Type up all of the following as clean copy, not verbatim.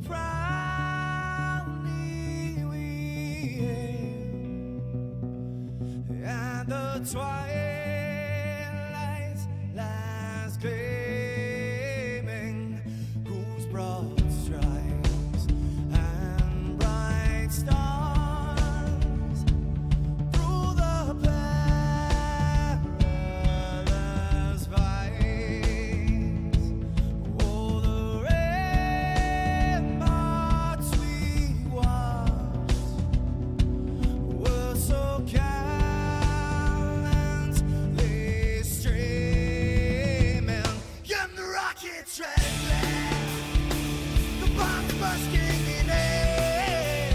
proudly we hail, and the twilight's last gleaming, whose broad stripes and bright stars through the perilous fights, oh, the ramparts we watched were so gallantly streaming, and the rockets trembling, the bombs bursting in air,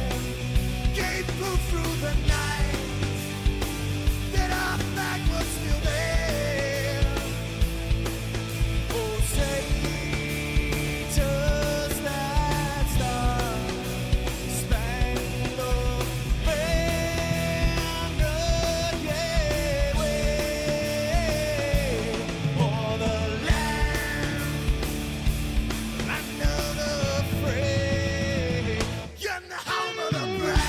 gave proof through the night that our flag was still there. Oh, say, does that star-spangled banner yet wave o'er the land of the free, and the home of the brave?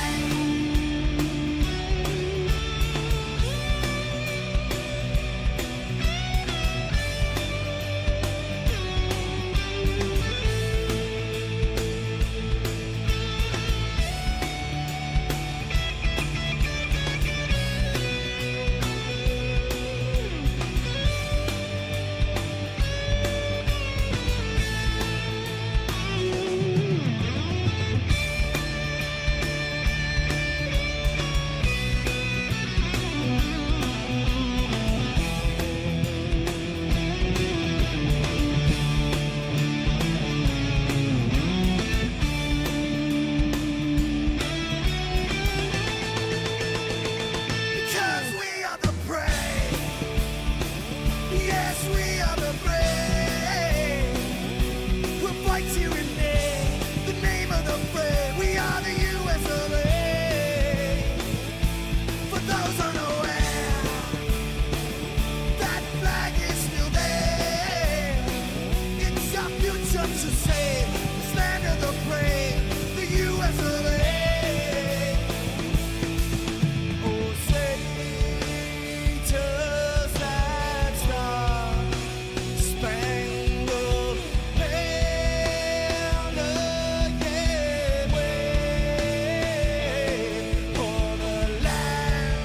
Because we are the brave. Yes, we are the brave. We'll fight to remain the name of the brave. We are the US of A. For those unaware, that flag is still there. It's our future to save this land of the brave, the US of A. Oh, say, does that star-spangled banner yet wave o'er the land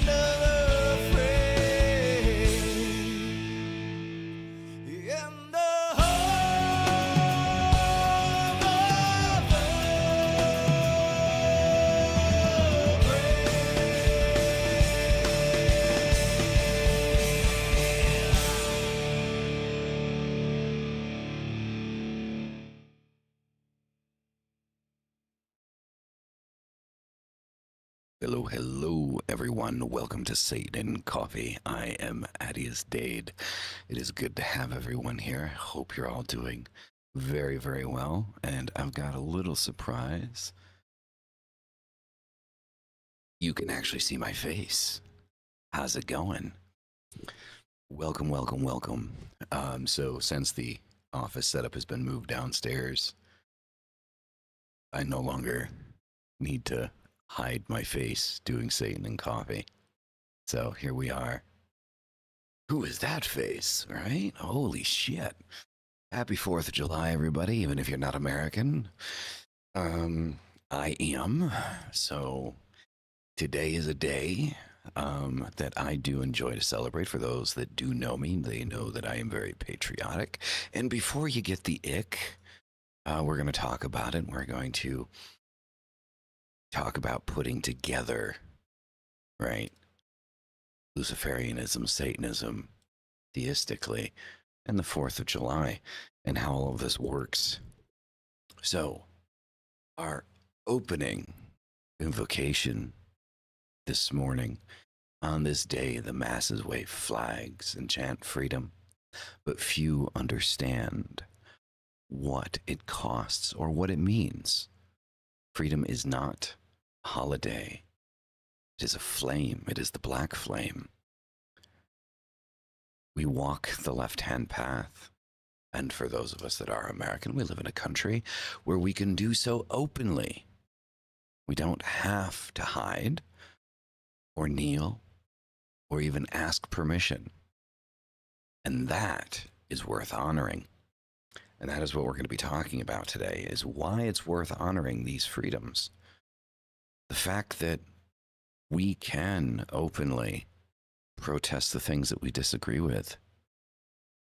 of the free, in the home of the Hello, hello, everyone. Welcome to Satan Coffee. I am Adias Dade. It is good to have everyone here. Hope you're all doing very, very well. And I've got a little surprise. You can actually see my face. How's it going? Welcome, welcome, welcome. So since the office setup has been moved downstairs, I no longer need to hide my face doing Satan and Coffee. So here we are. Who is that face, right? Holy shit. Happy 4th of July, everybody, even if you're not American. I am. So today is a day that I do enjoy to celebrate. For those that do know me, they know that I am very patriotic. And before you get the ick, we're going to talk about it. We're going to talk about putting together, right, Luciferianism, Satanism, theistically, and the 4th of July, and how all of this works. So, our opening invocation this morning: on this day, the masses wave flags and chant freedom, but few understand what it costs or what it means. Freedom is not a holiday. It is a flame. It is the black flame. We walk the left-hand path And for those of us that are American, we live in a country where we can do so openly. We don't have to hide or kneel or even ask permission. And that is worth honoring. And that is what we're going to be talking about today, is why it's worth honoring these freedoms. The fact that we can openly protest the things that we disagree with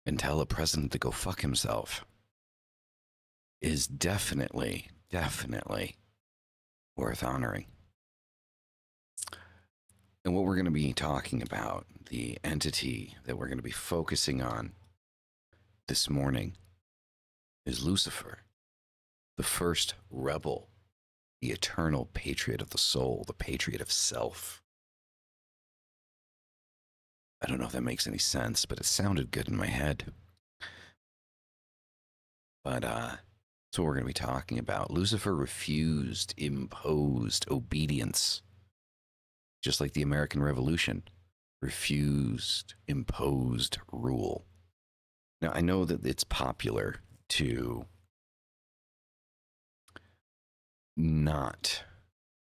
and tell a president to go fuck himself is definitely worth honoring. And what we're going to be talking about, the entity that we're going to be focusing on this morning, is Lucifer, the first rebel, the eternal patriot of the soul, the patriot of self. I don't know if that makes any sense, but it sounded good in my head. But that's what we're going to be talking about. Lucifer refused, imposed obedience, just like the American Revolution refused, imposed rule. Now, I know that it's popular to not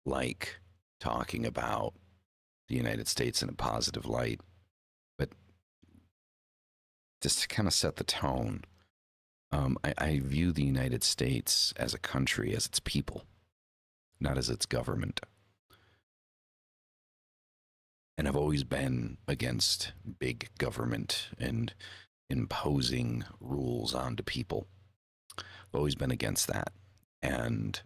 like talking about the United States in a positive light, but just to kind of set the tone, I view the United States as a country, as its people, not as its government. And I've always been against big government and imposing rules onto people. I've always been against that. And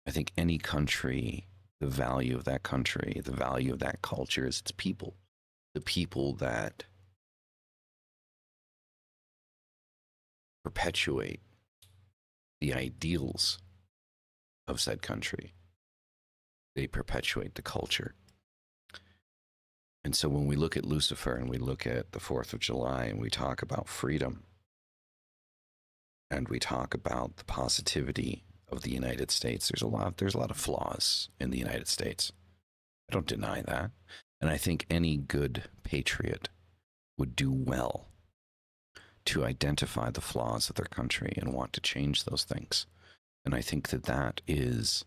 I think any country, the value of that country, the value of that culture is its people. The people that perpetuate the ideals of said country. They perpetuate the culture. And so when we look at Lucifer and we look at the 4th of July and we talk about freedom and we talk about the positivity of the United States, there's a lot of flaws in the United States. I don't deny that. And I think any good patriot would do well to identify the flaws of their country and want to change those things. And I think that that is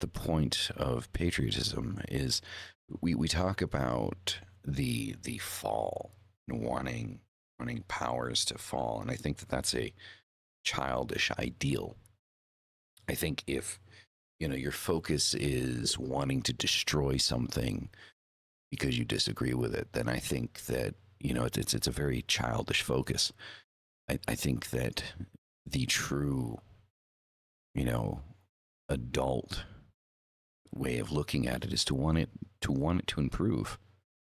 the point of patriotism, is we talk about the fall and wanting powers to fall. And I think that that's a childish ideal. I think if, your focus is wanting to destroy something because you disagree with it, then I think that, it's a very childish focus. I think that the true, adult way of looking at it is to want it to improve,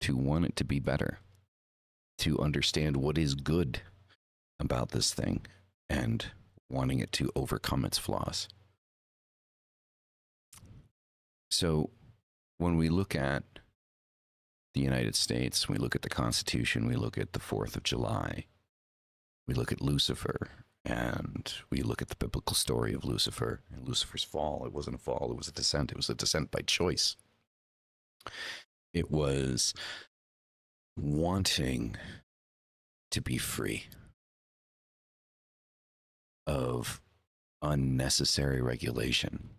to want it to be better, to understand what is good about this thing and wanting it to overcome its flaws. So when we look at the United States, we look at the Constitution, we look at the 4th of July, we look at Lucifer, and we look at the biblical story of Lucifer and Lucifer's fall. It wasn't a fall, it was a descent. It was a descent by choice. It was wanting to be free of unnecessary regulation.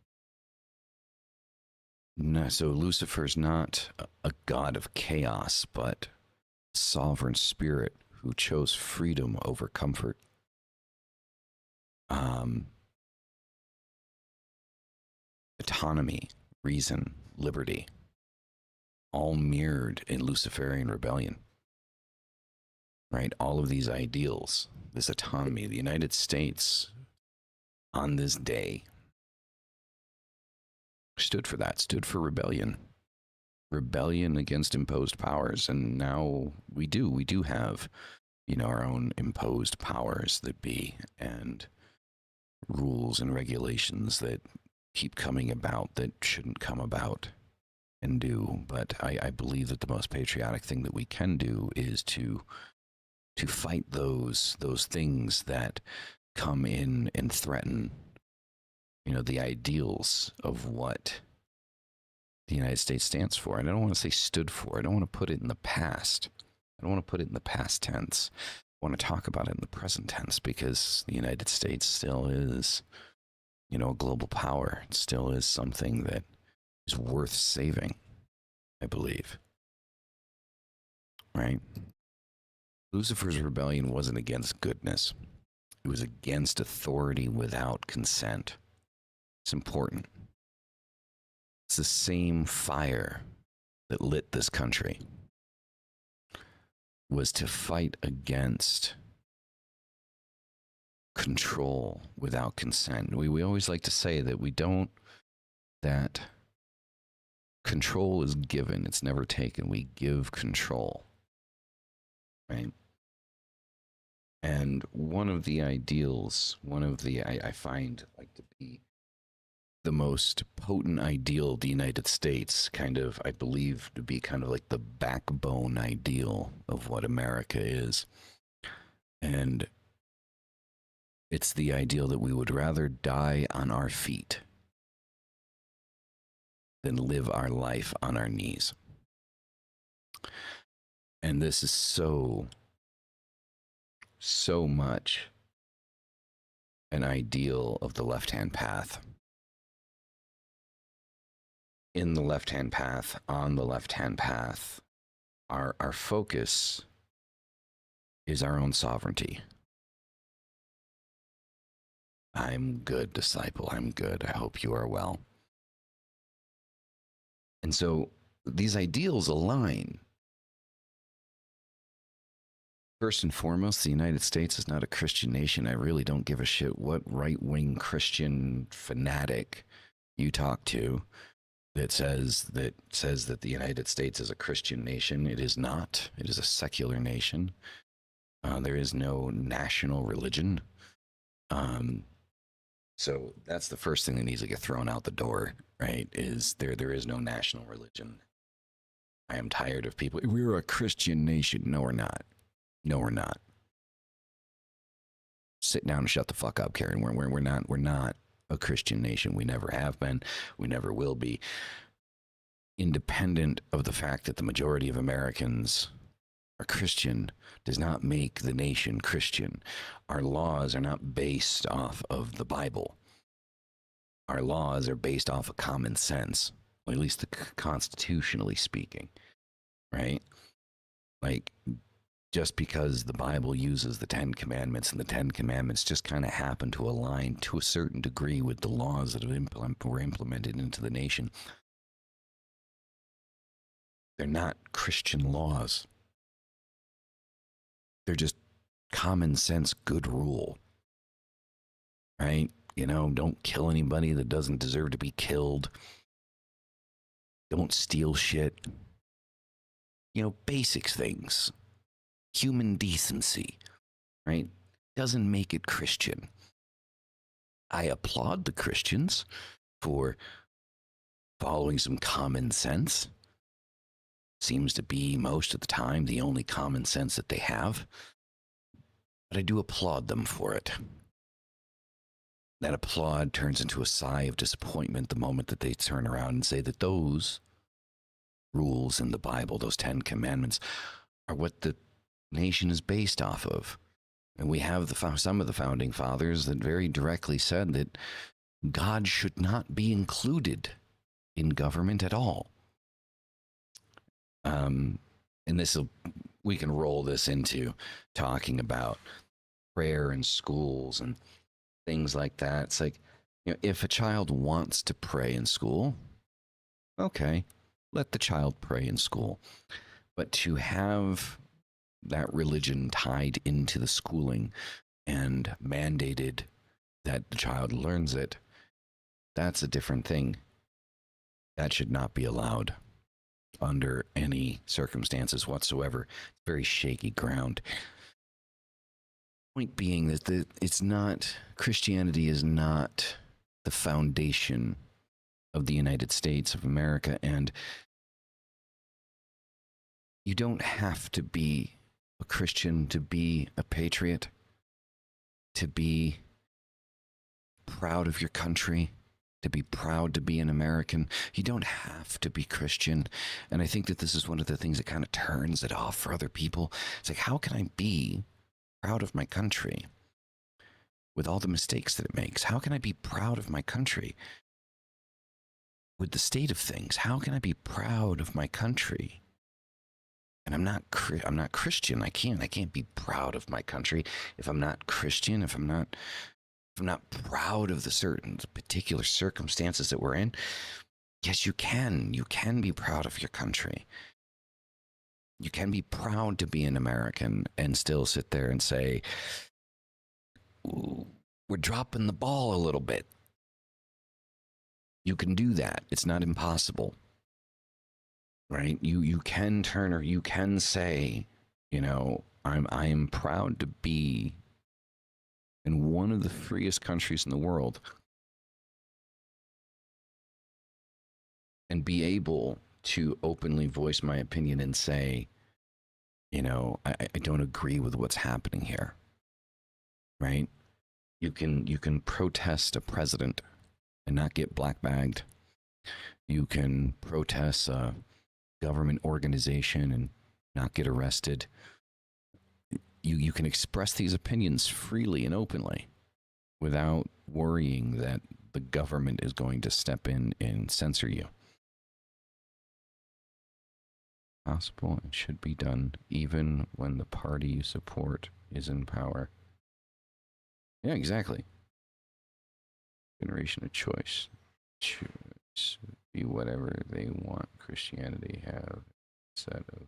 So Lucifer's not a god of chaos, but a sovereign spirit who chose freedom over comfort. Autonomy, reason, liberty, all mirrored in Luciferian rebellion. Right? All of these ideals, this autonomy, the United States on this day stood for that, stood for rebellion against imposed powers. And now we do have, our own imposed powers that be, and rules and regulations that keep coming about that shouldn't come about and do. But I believe that the most patriotic thing that we can do is to fight those things that come in and threaten, the ideals of what the United States stands for. And I don't want to say stood for. I don't want to put it in the past. I don't want to put it in the past tense. want to talk about it in the present tense because the United States still is, you know, a global power. It still is something that is worth saving, I believe. Right? Lucifer's rebellion wasn't against goodness. It was against authority without consent. It's important. It's the same fire that lit this country, was to fight against control without consent. We always like to say that control is given, it's never taken. We give control, right? And one of the ideals, I find like to be the most potent ideal of the United States, kind of, I believe to be kind of like the backbone ideal of what America is. And it's the ideal that we would rather die on our feet than live our life on our knees. And this is so much an ideal of the left-hand path. In the left-hand path, on the left-hand path, our focus is our own sovereignty. I'm good, disciple. I'm good. I hope you are well. And so these ideals align. First and foremost, the United States is not a Christian nation. I really don't give a shit what right-wing Christian fanatic you talk to that says that the United States is a Christian nation. It is not. It is a secular nation. There is no national religion. So that's the first thing that needs to get thrown out the door, right? Is there is no national religion. I am tired of people. We're a Christian nation. No, we're not. No, we're not. Sit down and shut the fuck up, Karen. We're not a Christian nation. We never have been. We never will be. Independent of the fact that the majority of Americans are Christian does not make the nation Christian. Our laws are not based off of the Bible. Our laws are based off of common sense, or at least constitutionally speaking, right? Like, just because the Bible uses the Ten Commandments, and the Ten Commandments just kind of happen to align to a certain degree with the laws that were implemented into the nation, they're not Christian laws. They're just common sense good rule, right? You know, don't kill anybody that doesn't deserve to be killed. Don't steal shit. You know, basic things. Human decency, right? Doesn't make it Christian. I applaud the Christians for following some common sense. Seems to be most of the time the only common sense that they have. But I do applaud them for it. That applaud turns into a sigh of disappointment the moment that they turn around and say that those rules in the Bible, those 10 Commandments, are what the nation is based off of. And we have some of the founding fathers that very directly said that God should not be included in government at all. And we can roll this into talking about prayer in schools and things like that. It's like, you know, if a child wants to pray in school, okay, let the child pray in school. But to have that religion tied into the schooling and mandated that the child learns it, that's a different thing. That should not be allowed under any circumstances whatsoever. It's very shaky ground. Point being that Christianity is not the foundation of the United States of America, and you don't have to be a Christian to be a patriot, to be proud of your country, to be proud to be an American. You don't have to be Christian. And I think that this is one of the things that kind of turns it off for other people. It's like, how can I be proud of my country with all the mistakes that it makes? How can I be proud of my country with the state of things? How can I be proud of my country? And I'm not Christian. I can't be proud of my country if I'm not Christian, if I'm not proud of the certain particular circumstances that we're in. Yes, you can. You can be proud of your country. You can be proud to be an American and still sit there and say, we're dropping the ball a little bit. You can do that. It's not impossible. Right? You can turn, or you can say, I am proud to be in one of the freest countries in the world and be able to openly voice my opinion and say, I don't agree with what's happening here. Right? You can protest a president and not get black bagged. You can protest a government organization and not get arrested. You can express these opinions freely and openly without worrying that the government is going to step in and censor you. Possible and should be done even when the party you support is in power. Yeah, exactly. Generation of choice. Choice. Be whatever they want. Christianity have a set of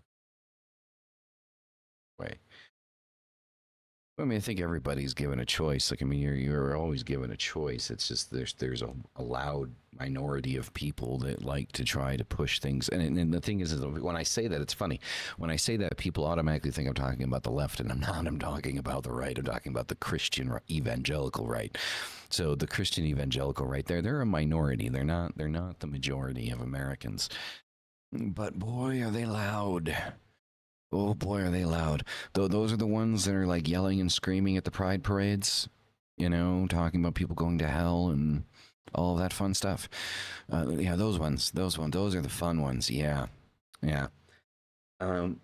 way. I mean, I think everybody's given a choice. Like, I mean, you're always given a choice. It's just there's a loud minority of people that like to try to push things. And the thing is when I say that, it's funny. When I say that, people automatically think I'm talking about the left, and I'm not. I'm talking about the right. I'm talking about the Christian evangelical right. So the Christian evangelical right, they're a minority. They're not the majority of Americans. But boy, are they loud. Oh boy, are they loud. Though those are the ones that are like yelling and screaming at the pride parades, talking about people going to hell and all of that fun stuff. Yeah, those ones, those are the fun ones. Yeah. And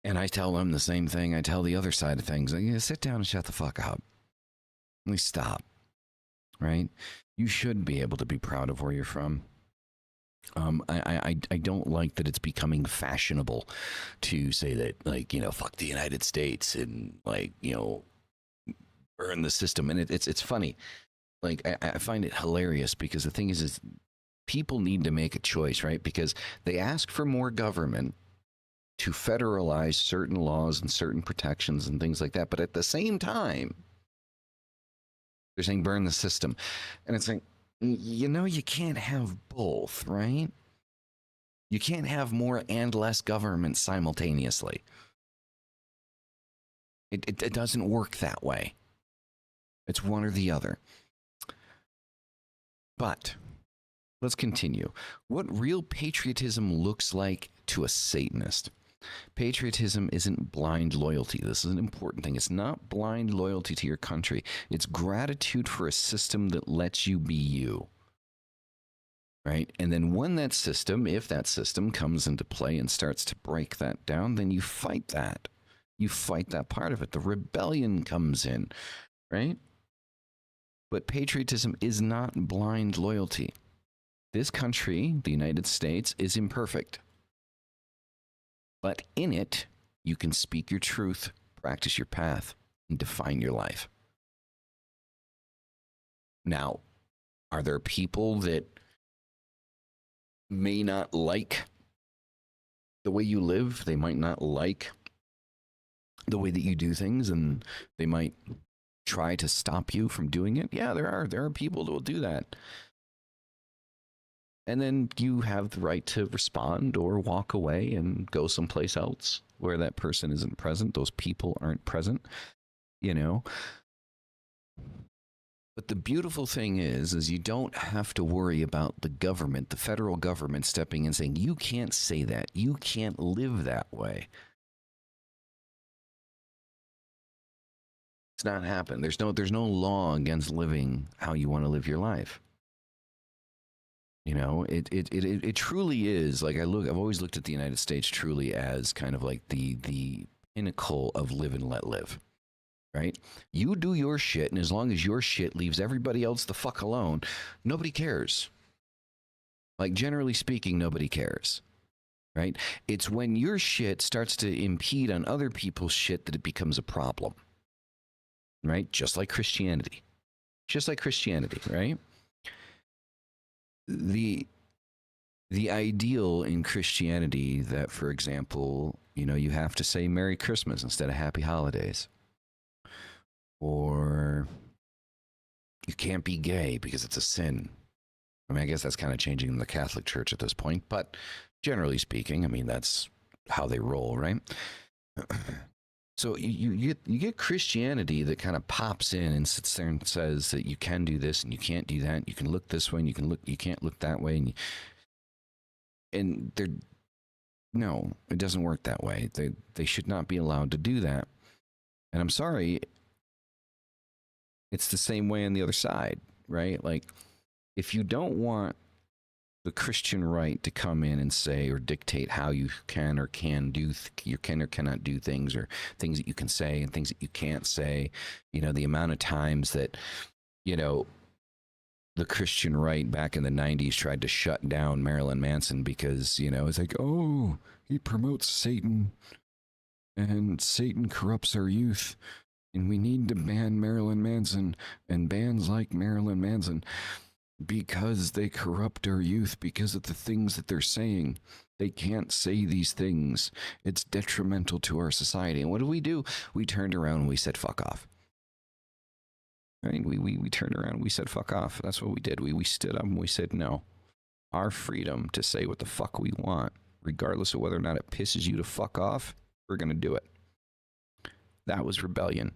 I tell them the same thing I tell the other side of things. Like, sit down and shut the fuck up. At least stop. Right? You should be able to be proud of where you're from. I don't like that it's becoming fashionable to say that, like, fuck the United States and, like, burn the system. And it's funny. Like, I find it hilarious because the thing is people need to make a choice, right? Because they ask for more government to federalize certain laws and certain protections and things like that. But at the same time, they're saying burn the system. And it's like, you can't have both, right? You can't have more and less government simultaneously. It doesn't work that way. It's one or the other. But let's continue. What real patriotism looks like to a Satanist. Patriotism isn't blind loyalty. This is an important thing. It's not blind loyalty to your country. It's gratitude for a system that lets you be you. Right? And then when that system, if that system comes into play and starts to break that down, then you fight that. You fight that part of it. The rebellion comes in, right? But patriotism is not blind loyalty. This country, the United States, is imperfect. But in it, you can speak your truth, practice your path, and define your life. Now, are there people that may not like the way you live? They might not like the way that you do things, and they might try to stop you from doing it. Yeah, there are people that will do that. And then you have the right to respond or walk away and go someplace else where that person isn't present. Those people aren't present, But the beautiful thing is you don't have to worry about the government, the federal government, stepping in and saying, you can't say that. You can't live that way. It's not happening. There's no law against living how you want to live your life. You know, it truly is like I've always looked at the United States truly as kind of like the pinnacle of live and let live, right? You do your shit, and as long as your shit leaves everybody else the fuck alone, nobody cares. Like, generally speaking, nobody cares, right? It's when your shit starts to impede on other people's shit that it becomes a problem, right? Just like Christianity. Just like Christianity, right? The ideal in Christianity that, for example, you know, you have to say Merry Christmas instead of Happy Holidays. Or you can't be gay because it's a sin. I mean, I guess that's kind of changing in the Catholic Church at this point, but generally speaking, I mean, that's how they roll, right? So you get Christianity that kind of pops in and sits there and says that you can do this and you can't do that. You can look this way and you can't look that way. And they're, no, it doesn't work that way. They should not be allowed to do that. And I'm sorry, it's the same way on the other side, right? Like, if you don't want the Christian right to come in and say or dictate how you can or cannot do things, or things that you can say and things that you can't say, you know, the amount of times that, you know, the Christian right back in the 90s tried to shut down Marilyn Manson because, you know, it's like, oh, he promotes Satan and Satan corrupts our youth and we need to ban Marilyn Manson and bands like Marilyn Manson because they corrupt our youth because of the things that they're saying. They can't say these things. It's detrimental to our society. And what do? We turned around and we said, fuck off. Right? We turned around and we said, fuck off. That's what we did. We stood up and we said, no. Our freedom to say what the fuck we want, regardless of whether or not it pisses you to fuck off, we're going to do it. That was rebellion.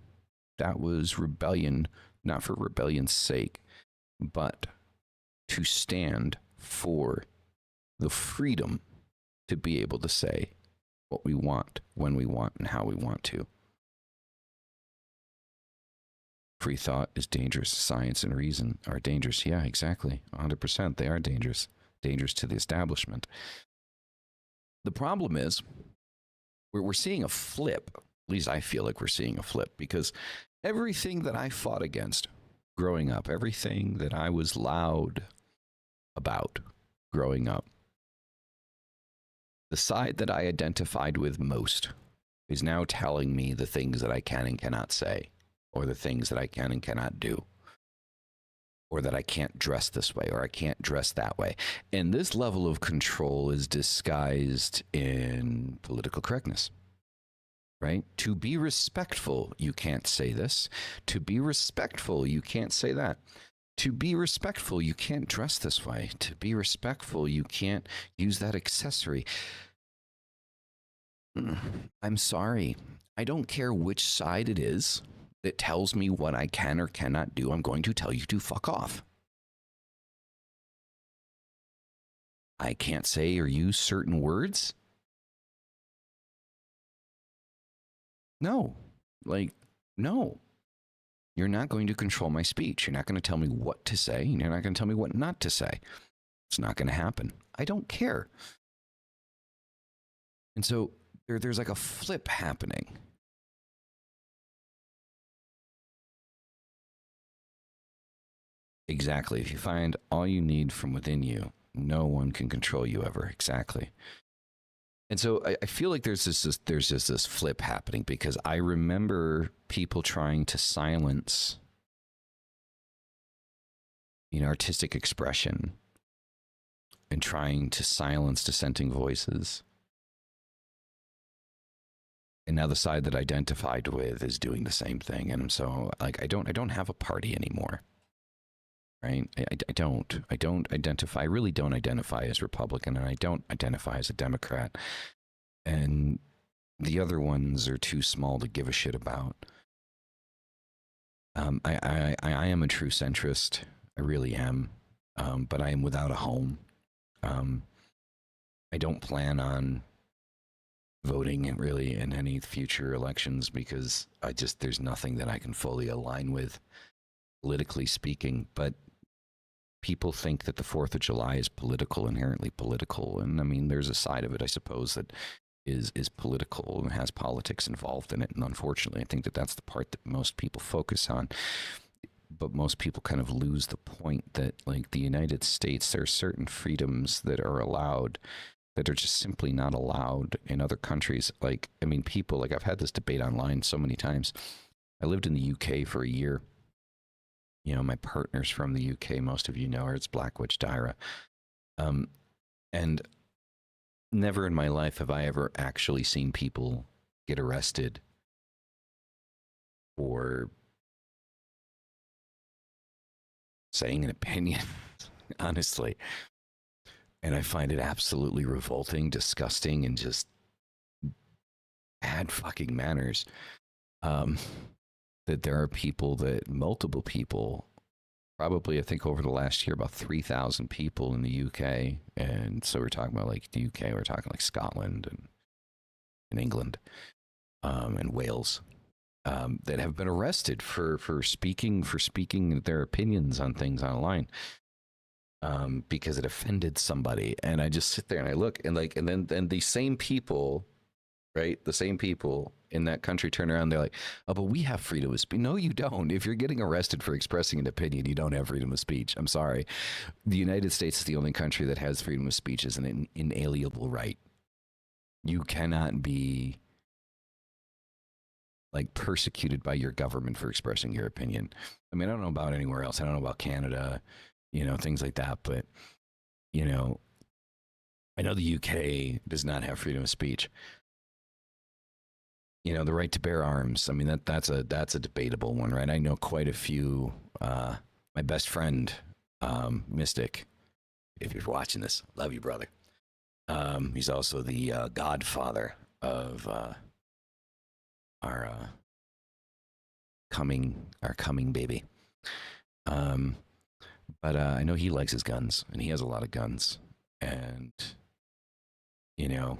That was rebellion, not for rebellion's sake, but to stand for the freedom to be able to say what we want, when we want, and how we want to. Free thought is dangerous. Science and reason are dangerous. Yeah, exactly. 100%. They are dangerous. Dangerous to the establishment. The problem is we're seeing a flip. At least I feel like we're seeing a flip, because everything that I fought against growing up, everything that I was loud about growing up, the side that I identified with most is now telling me the things that I can and cannot say, or the things that I can and cannot do, or that I can't dress this way, or I can't dress that way. And this level of control is disguised in political correctness, right? To be respectful, you can't say this. To be respectful, you can't say that. To be respectful, you can't dress this way. To be respectful, you can't use that accessory. I'm sorry. I don't care which side it is that tells me what I can or cannot do. I'm going to tell you to fuck off. I can't say or use certain words. No. Like, no. You're not going to control my speech. You're not going to tell me what to say. And you're not going to tell me what not to say. It's not going to happen. I don't care. And so there's like a flip happening. Exactly. If you find all you need from within you, no one can control you ever. Exactly. And so I feel like there's just this flip happening, because I remember people trying to silence, you know, artistic expression, and trying to silence dissenting voices. And now the side that I identified with is doing the same thing. And so, like, I don't have a party anymore. Right? I don't identify, I really don't identify as Republican, and I don't identify as a Democrat. And the other ones are too small to give a shit about. I am a true centrist. I really am. But I am without a home. I don't plan on voting in any future elections, because there's nothing that I can fully align with, politically speaking. But people think that the 4th of July is political, inherently political. And I mean, there's a side of it, I suppose, that is political and has politics involved in it. And unfortunately, I think that that's the part that most people focus on. But most people kind of lose the point that, like, the United States, there are certain freedoms that are allowed that are just simply not allowed in other countries. Like, I mean, people, like, I've had this debate online so many times. I lived in the UK for a year. You know, my partner's from the UK. Most of you know her. It's Black Witch Dyra. And never in my life have I ever actually seen people get arrested for saying an opinion, honestly. And I find it absolutely revolting, disgusting, and just bad fucking manners. That there are people that, multiple people, probably I think over the last year, about 3,000 people in the UK. And so we're talking about like the UK, we're talking like Scotland and England and Wales. That have been arrested for speaking their opinions on things online because it offended somebody. And I just sit there and I look and like, and then the same people, right? The same people in that country turn around. They're like, oh, but we have freedom of speech. No, you don't. If you're getting arrested for expressing an opinion, you don't have freedom of speech. I'm sorry. The United States is the only country that has freedom of speech as an inalienable right. You cannot be like persecuted by your government for expressing your opinion. I mean, I don't know about anywhere else. I don't know about Canada, you know, things like that. But, you know, I know the UK does not have freedom of speech. You know, the right to bear arms. I mean, that's a debatable one, right? I know quite a few. My best friend, Mystic, if you're watching this, love you, brother. He's also the godfather of our coming baby. But I know he likes his guns, and he has a lot of guns. And, you know,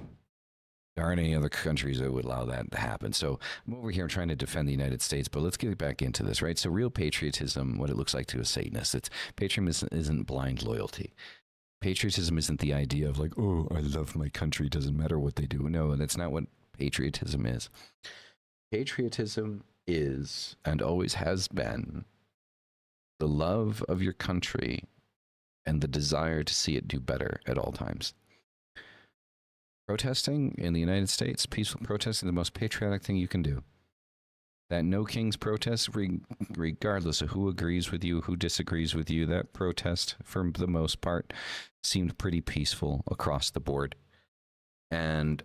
there aren't any other countries that would allow that to happen. So I'm over here trying to defend the United States, but let's get back into this, right? So real patriotism, what it looks like to a Satanist, it's patriotism isn't blind loyalty. Patriotism isn't the idea of like, oh, I love my country, doesn't matter what they do. No, that's not what patriotism is. Patriotism is, and always has been, the love of your country and the desire to see it do better at all times. Protesting in the United States, peaceful protesting, the most patriotic thing you can do. That No Kings protest, regardless of who agrees with you, who disagrees with you, that protest, for the most part, seemed pretty peaceful across the board. And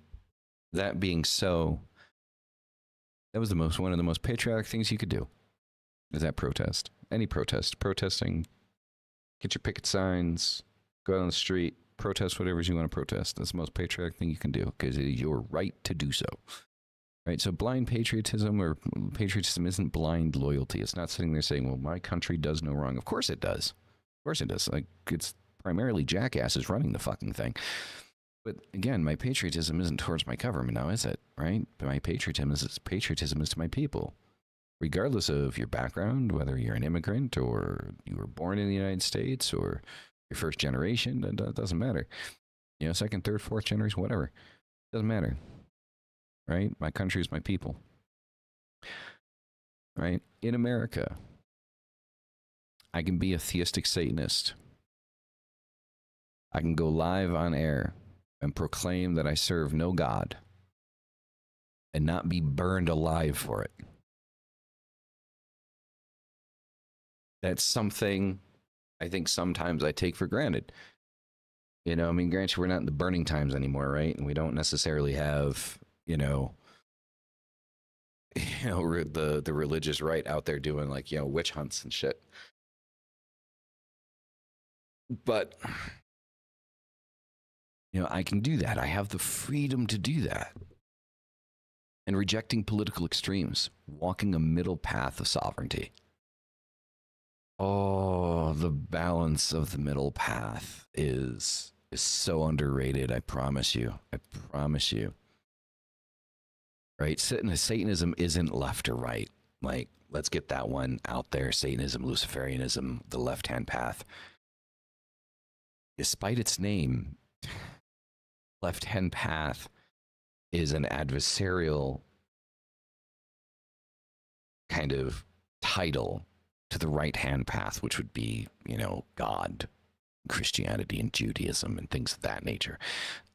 that being so, that was one of the most patriotic things you could do, is that protest. Any protest. Protesting, get your picket signs, go out on the street, protest whatever you want to protest. That's the most patriotic thing you can do, because it is your right to do so. Right? So blind patriotism, or patriotism, isn't blind loyalty. It's not sitting there saying, well, my country does no wrong. Of course it does. Of course it does. Like, it's primarily jackasses running the fucking thing. But again, my patriotism isn't towards my government now, is it? Right? But my patriotism is to my people. Regardless of your background, whether you're an immigrant or you were born in the United States or your first generation, that doesn't matter. You know, second, third, fourth generation, whatever. Doesn't matter. Right? My country is my people. Right? In America, I can be a theistic Satanist. I can go live on air and proclaim that I serve no God and not be burned alive for it. That's something I think sometimes I take for granted. You know, I mean, granted, we're not in the burning times anymore, right? And we don't necessarily have, the religious right out there doing like, witch hunts and shit. But, I can do that. I have the freedom to do that. And rejecting political extremes, walking a middle path of sovereignty. Oh, the balance of the middle path is so underrated. I promise you. Right? Satanism isn't left or right. Like, let's get that one out there. Satanism, Luciferianism, the left-hand path. Despite its name, left-hand path is an adversarial kind of title to the right-hand path, which would be, God, Christianity and Judaism and things of that nature,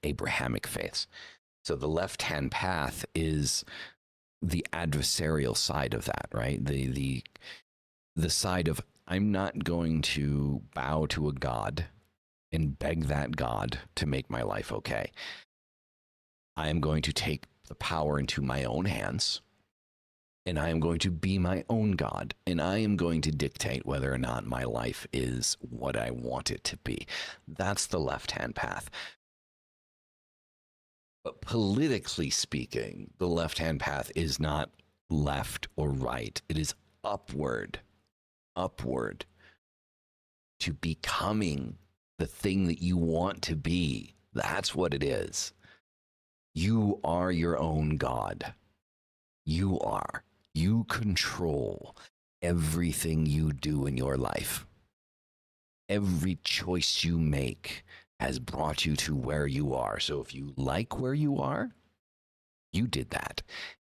Abrahamic faiths. So the left-hand path is the adversarial side of that, right? The side of, I'm not going to bow to a God and beg that God to make my life okay. I am going to take the power into my own hands, and I am going to be my own God, and I am going to dictate whether or not my life is what I want it to be. That's the left-hand path. But politically speaking, the left-hand path is not left or right. It is upward to becoming the thing that you want to be. That's what it is. You are your own God. You are. You control everything you do in your life. Every choice you make has brought you to where you are. So if you like where you are, you did that.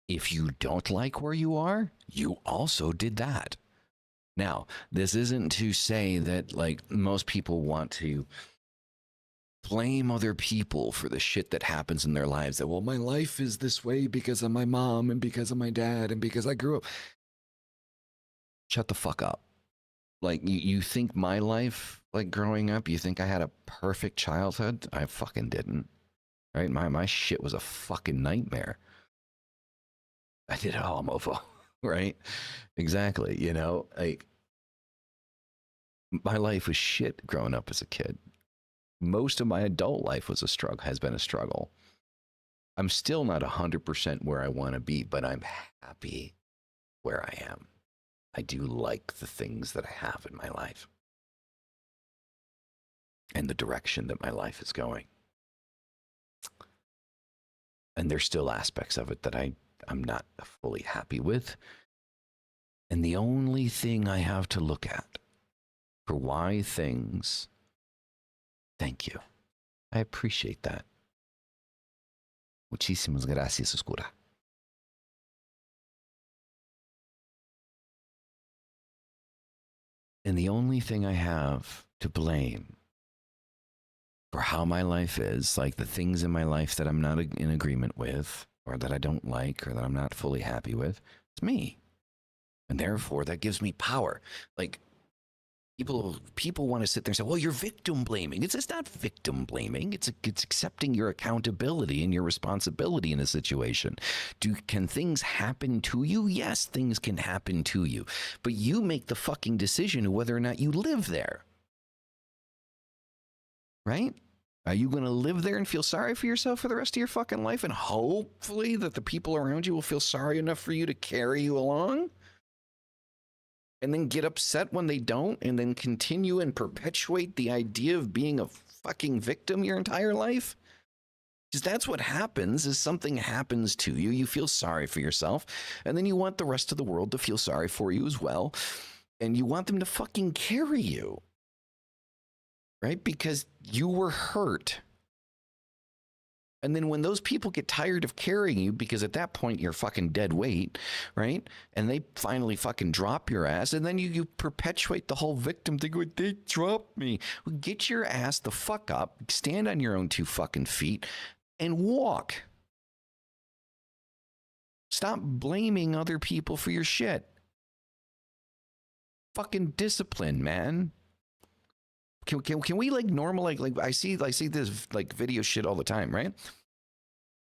If you don't like where you are, you also did that. Now, this isn't to say that, like, most people want to blame other people for the shit that happens in their lives. That, well, my life is this way because of my mom and because of my dad and because I grew up. Shut the fuck up. Like, you think my life, like, growing up, you think I had a perfect childhood? I fucking didn't. Right? My shit was a fucking nightmare. I did it all, mofo. Right? Exactly. Like, my life was shit growing up as a kid. Most of my adult life was has been a struggle. I'm still not 100% where I want to be, but I'm happy where I am. I do like the things that I have in my life and the direction that my life is going. And there's still aspects of it that I'm not fully happy with. And the only thing I have to look at for why things, thank you. I appreciate that. Muchísimas gracias, Oscura. And the only thing I have to blame for how my life is, like the things in my life that I'm not in agreement with, or that I don't like, or that I'm not fully happy with, it's me. And therefore, that gives me power. Like, people want to sit there and say, well, you're victim blaming. It's not victim blaming. It's accepting your accountability and your responsibility in a situation. Can things happen to you? Yes, things can happen to you. But you make the fucking decision of whether or not you live there. Right? Are you going to live there and feel sorry for yourself for the rest of your fucking life, and hopefully that the people around you will feel sorry enough for you to carry you along? And then get upset when they don't, and then continue and perpetuate the idea of being a fucking victim your entire life? Because that's what happens. Is something happens to you, you feel sorry for yourself, and then you want the rest of the world to feel sorry for you as well, and you want them to fucking carry you. Right? Because you were hurt. And then when those people get tired of carrying you, because at that point you're fucking dead weight, right? And they finally fucking drop your ass, and then you perpetuate the whole victim thing. They dropped me. Well, get your ass the fuck up, stand on your own 2 fucking feet, and walk. Stop blaming other people for your shit. Fucking discipline, man. Can we like normalize, like I see this like video shit all the time, right?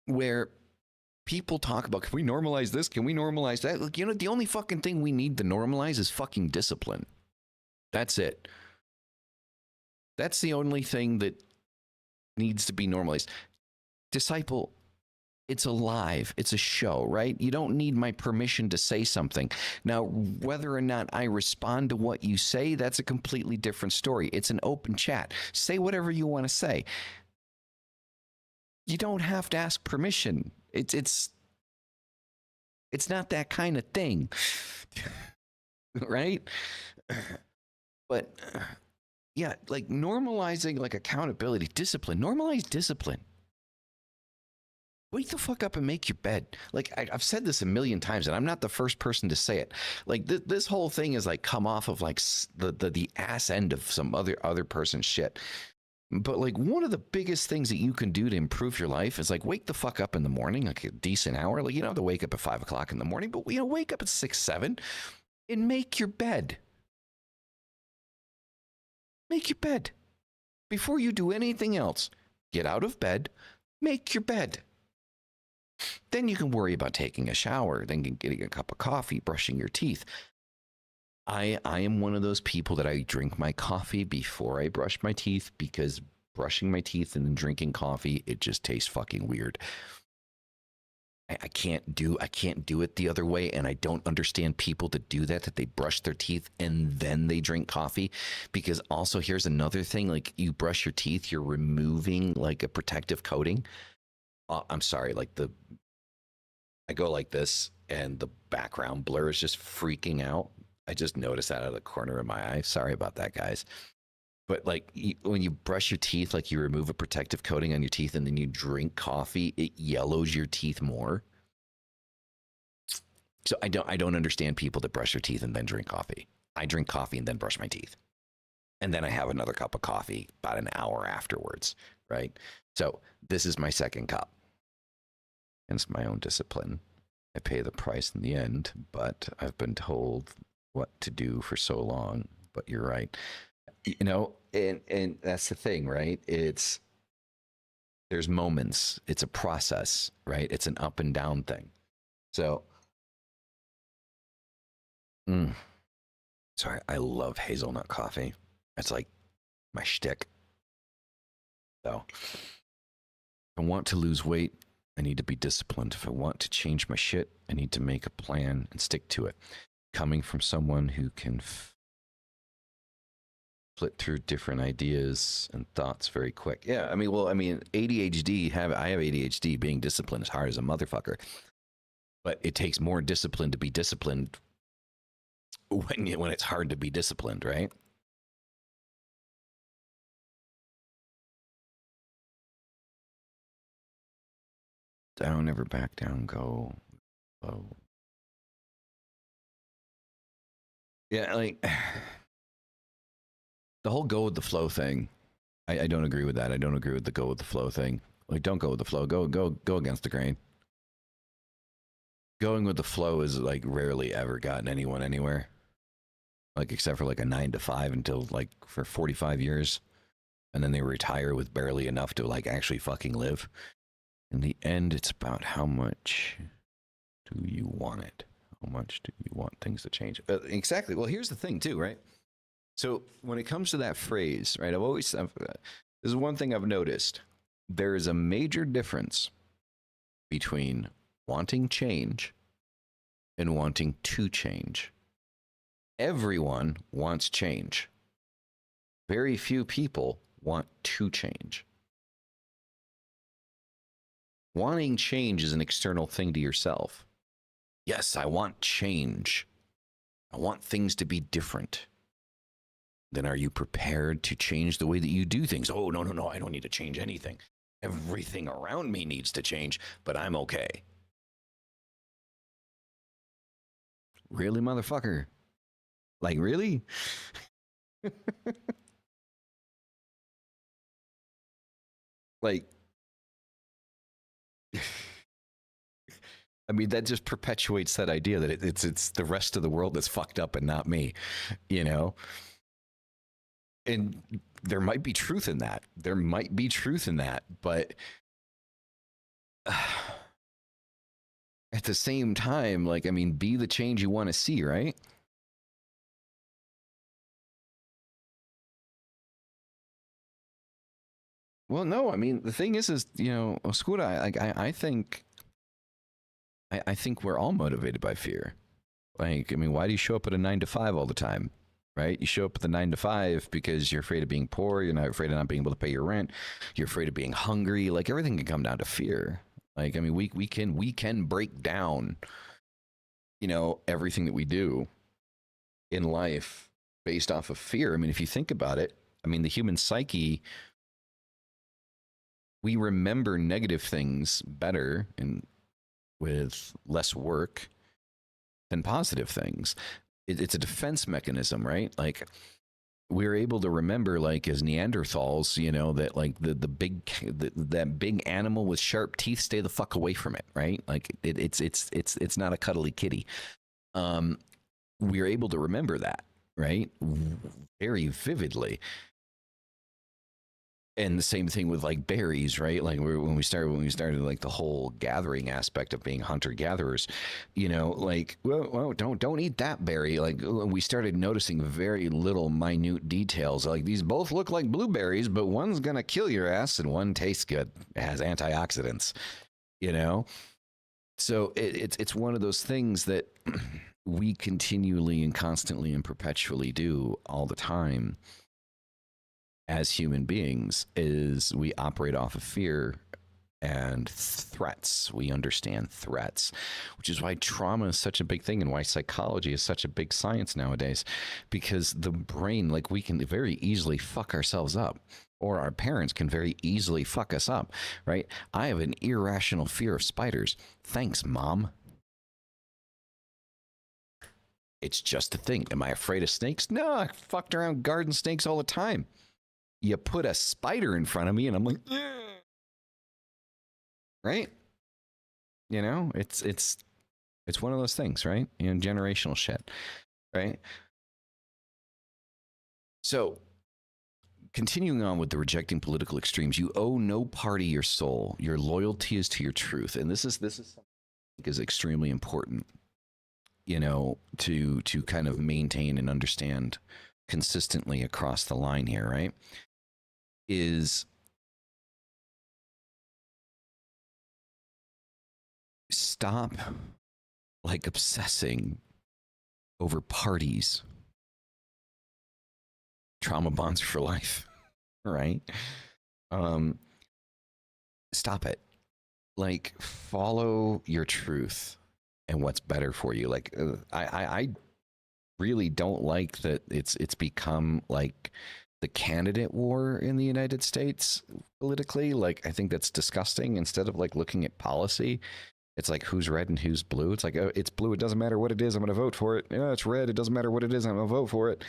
Where people talk about, can we normalize this? Can we normalize that? Like, the only fucking thing we need to normalize is fucking discipline. That's it. That's the only thing that needs to be normalized. Disciple, it's alive. It's a show, right? You don't need my permission to say something. Now, whether or not I respond to what you say, that's a completely different story. It's an open chat. Say whatever you want to say. You don't have to ask permission. It's not that kind of thing, right? But yeah, like normalizing like accountability, discipline, normalize discipline. Wake the fuck up and make your bed. Like I've said this a million times, and I'm not the first person to say it. Like this whole thing is like come off of like the ass end of some other person's shit. But like one of the biggest things that you can do to improve your life is like wake the fuck up in the morning, like a decent hour. Like you don't have to wake up at 5 o'clock in the morning, but wake up at 6, 7, and make your bed. Make your bed before you do anything else. Get out of bed, make your bed. Then you can worry about taking a shower, then getting a cup of coffee, brushing your teeth. I am one of those people that I drink my coffee before I brush my teeth because brushing my teeth and then drinking coffee, it just tastes fucking weird. I can't do it the other way, and I don't understand people that do that they brush their teeth and then they drink coffee. Because also here's another thing, like you brush your teeth, you're removing like a protective coating. I'm sorry, like I go like this and the background blur is just freaking out. I just noticed that out of the corner of my eye. Sorry about that, guys. But like when you brush your teeth, like you remove a protective coating on your teeth and then you drink coffee, it yellows your teeth more. So I don't understand people that brush their teeth and then drink coffee. I drink coffee and then brush my teeth. And then I have another cup of coffee about an hour afterwards, right? So this is my second cup. It's my own discipline. I pay the price in the end, but I've been told what to do for so long. But you're right. And that's the thing, right? There's moments. It's a process, right? It's an up and down thing. So, sorry, I love hazelnut coffee. It's like my shtick. So, if I want to lose weight, I need to be disciplined. If I want to change my shit, I need to make a plan and stick to it. Coming from someone who can split through different ideas and thoughts very quick. Yeah, ADHD, I have ADHD. Being disciplined is hard as a motherfucker. But it takes more discipline to be disciplined when it's hard to be disciplined, right? Down, never back down, go low. Yeah, like the whole go with the flow thing. I don't agree with that. I don't agree with the go with the flow thing. Like, don't go with the flow. Go against the grain. Going with the flow is like rarely ever gotten anyone anywhere. Like except for like a 9 to 5 until like for 45 years. And then they retire with barely enough to like actually fucking live. In the end, it's about how much do you want it? How much do you want things to change? Exactly. Well, here's the thing too, right? So when it comes to that phrase, right, this is one thing I've noticed. There is a major difference between wanting change and wanting to change. Everyone wants change. Very few people want to change. Wanting change is an external thing to yourself. Yes, I want change. I want things to be different. Then are you prepared to change the way that you do things? Oh, no, I don't need to change anything. Everything around me needs to change, but I'm okay. Really, motherfucker? Like, really? Like, I mean, that just perpetuates that idea that it's the rest of the world that's fucked up and not me, you know? And there might be truth in that. There might be truth in that, but at the same time, like, I mean, be the change you want to see, right? Well, no, I mean, the thing is, you know, Oscura, I think we're all motivated by fear. Like, I mean, why do you show up at a 9 to 5 all the time? Right? You show up at the 9 to 5 because you're afraid of being poor. You're not afraid of not being able to pay your rent. You're afraid of being hungry. Like, everything can come down to fear. Like, I mean, we can break down, you know, everything that we do in life based off of fear. I mean, if you think about it, I mean, the human psyche, we remember negative things better and with less work than positive things. It's a defense mechanism, right? Like, we're able to remember, like, as Neanderthals, you know, that like that big animal with sharp teeth, stay the fuck away from it, right? Like, it's not a cuddly kitty. We're able to remember that, right, very vividly. And the same thing with like berries, right? Like when we started like the whole gathering aspect of being hunter gatherers, you know, like, well, don't eat that berry. Like, we started noticing very little minute details. Like, these both look like blueberries, but one's gonna kill your ass and one tastes good. It has antioxidants, you know. So it's one of those things that we continually and constantly and perpetually do all the time as human beings, is we operate off of fear and threats. We understand threats, which is why trauma is such a big thing and why psychology is such a big science nowadays, because the brain, like, we can very easily fuck ourselves up, or our parents can very easily fuck us up, right? I have an irrational fear of spiders. Thanks, Mom. It's just a thing. Am I afraid of snakes? No, I fucked around garden snakes all the time. You put a spider in front of me and I'm like, right? You know, it's one of those things, right? You know, generational shit, right? So, continuing on with the rejecting political extremes, you owe no party your soul. Your loyalty is to your truth. And this is something I think is extremely important, you know, to kind of maintain and understand consistently across the line here, right? Is stop like obsessing over parties. Trauma bonds for life, right? Stop it. Like, follow your truth and what's better for you. Like, I really don't like that it's become like the candidate war in the United States politically. Like, I think that's disgusting. Instead of like looking at policy, it's like, who's red and who's blue. It's like, oh, it's blue, it doesn't matter what it is, I'm going to vote for it. Yeah, it's red, it doesn't matter what it is, I'm going to vote for it.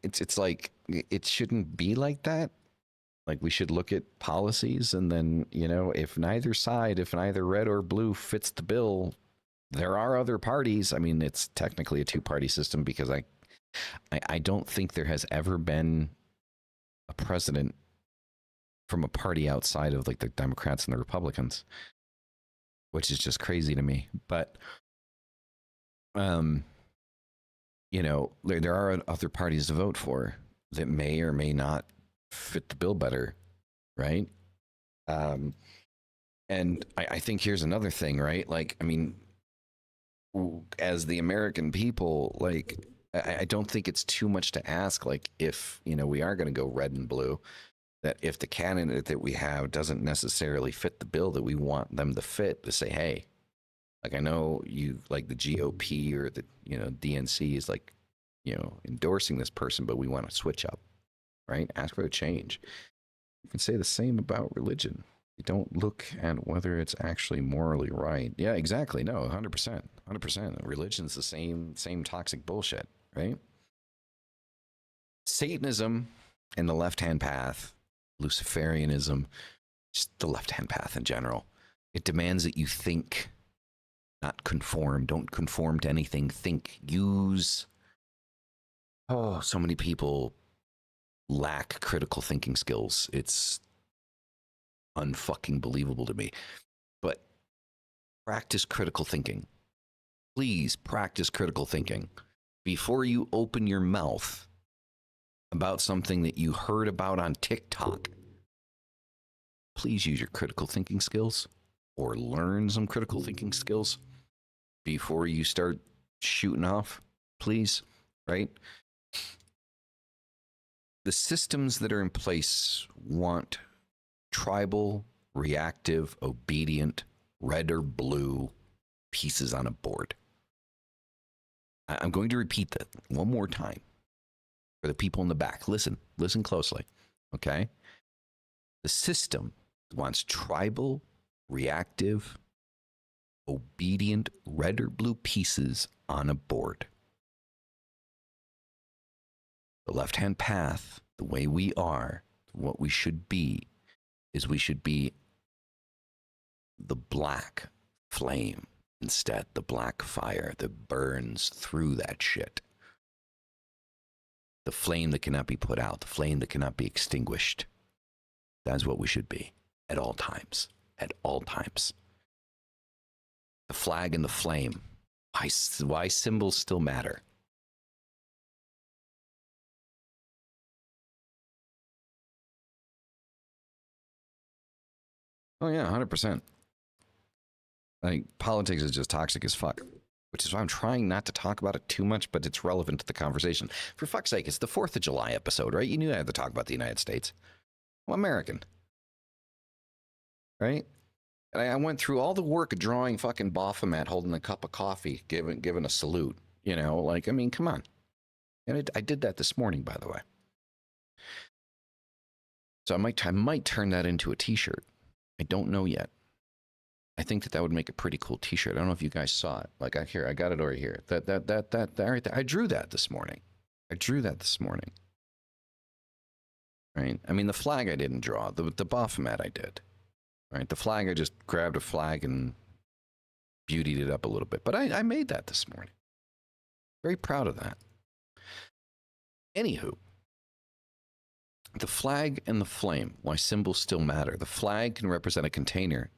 It's like, it shouldn't be like that. Like, we should look at policies, and then, you know, if neither red or blue fits the bill, there are other parties. I mean, it's technically a two-party system, because I don't think there has ever been a president from a party outside of like the Democrats and the Republicans, which is just crazy to me. But, you know, there are other parties to vote for that may or may not fit the bill better, right? And I think here's another thing, right? Like, I mean, as the American people, like, I don't think it's too much to ask, like, if, you know, we are going to go red and blue, that if the candidate that we have doesn't necessarily fit the bill that we want them to fit, to say, hey, like, I know you like the GOP or the, you know, DNC is like, you know, endorsing this person, but we want to switch up, right? Ask for a change. You can say the same about religion. You don't look at whether it's actually morally right. Yeah, exactly. No, 100%. 100%. Religion's the same toxic bullshit, right? Satanism and the left-hand path, Luciferianism, just the left-hand path in general, it demands that you think, not conform. Don't conform to anything. Think. Use. Oh, so many people lack critical thinking skills. It's unfucking believable to me. But practice critical thinking. Please practice critical thinking before you open your mouth about something that you heard about on TikTok. Please use your critical thinking skills, or learn some critical thinking skills before you start shooting off, please, right? The systems that are in place want tribal, reactive, obedient, red or blue pieces on a board. I'm going to repeat that one more time. For the people in the back, listen closely, okay? The system wants tribal, reactive, obedient red or blue pieces on a board. The left-hand path, the way we are, what we should be, is we should be the black flame instead, the black fire that burns through that shit. The flame that cannot be put out, the flame that cannot be extinguished. That's what we should be at all times. At all times. The flag and the flame. Why symbols still matter? Oh yeah, 100%. I think politics is just toxic as fuck, which is why I'm trying not to talk about it too much, but it's relevant to the conversation. For fuck's sake, it's the 4th of July episode, right? You knew I had to talk about the United States. I'm American. Right? And I went through all the work of drawing fucking Baphomet holding a cup of coffee, giving a salute. You know, like, I mean, come on. And I did that this morning, by the way. So I might turn that into a t-shirt. I don't know yet. I think that would make a pretty cool t-shirt. I don't know if you guys saw it. Like, I got it over here. That right there. I drew that this morning. Right? I mean, the flag I didn't draw. The Baphomet I did. Right? The flag, I just grabbed a flag and beautied it up a little bit. But I made that this morning. Very proud of that. Anywho, the flag and the flame, why symbols still matter. The flag can represent a container,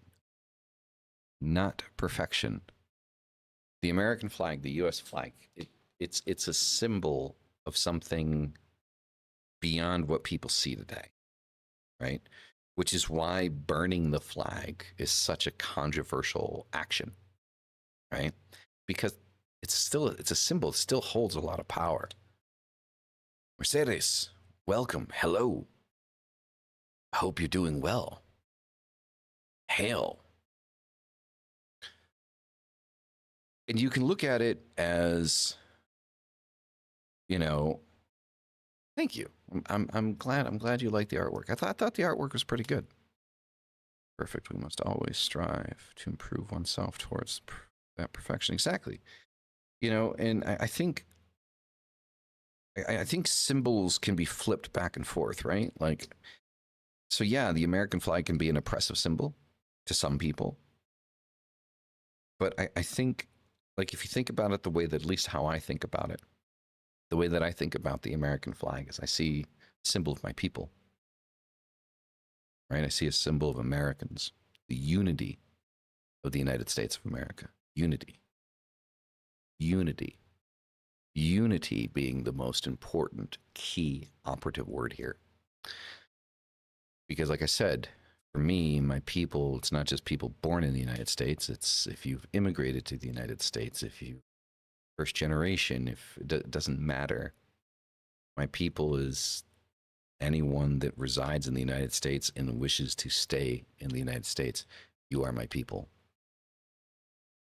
not perfection. The American flag, the U.S. flag, it's a symbol of something beyond what people see today, right? Which is why burning the flag is such a controversial action, right? Because it's a symbol. It still holds a lot of power. Mercedes, welcome. Hello. I hope you're doing well. Hail. And you can look at it as, you know, thank you. I'm glad you like the artwork. I thought the artwork was pretty good. Perfect. We must always strive to improve oneself towards that perfection. Exactly. You know, and I think symbols can be flipped back and forth, right? Like, so yeah, the American flag can be an oppressive symbol to some people. But I think, like, if you think about it the way that, at least how I think about it, the way that I think about the American flag is I see a symbol of my people, right? I see a symbol of Americans, the unity of the United States of America. Unity. Unity. Unity being the most important key operative word here. Because like I said, for me, my people, it's not just people born in the United States. It's if you've immigrated to the United States, if you first generation, if it doesn't matter. My people is anyone that resides in the United States and wishes to stay in the United States. You are my people.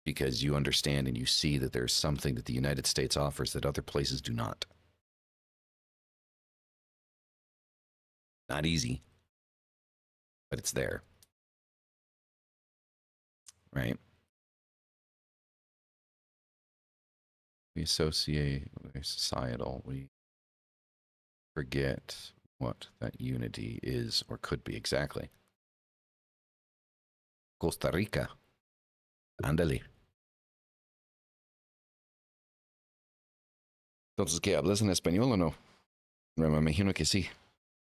Because you understand and you see that there's something that the United States offers that other places do not. Not easy, but it's there. Right? We associate with societal, we forget what that unity is or could be exactly. Costa Rica. Ándale. Entonces, ¿qué? ¿Hablas en español o no? Me imagino que sí.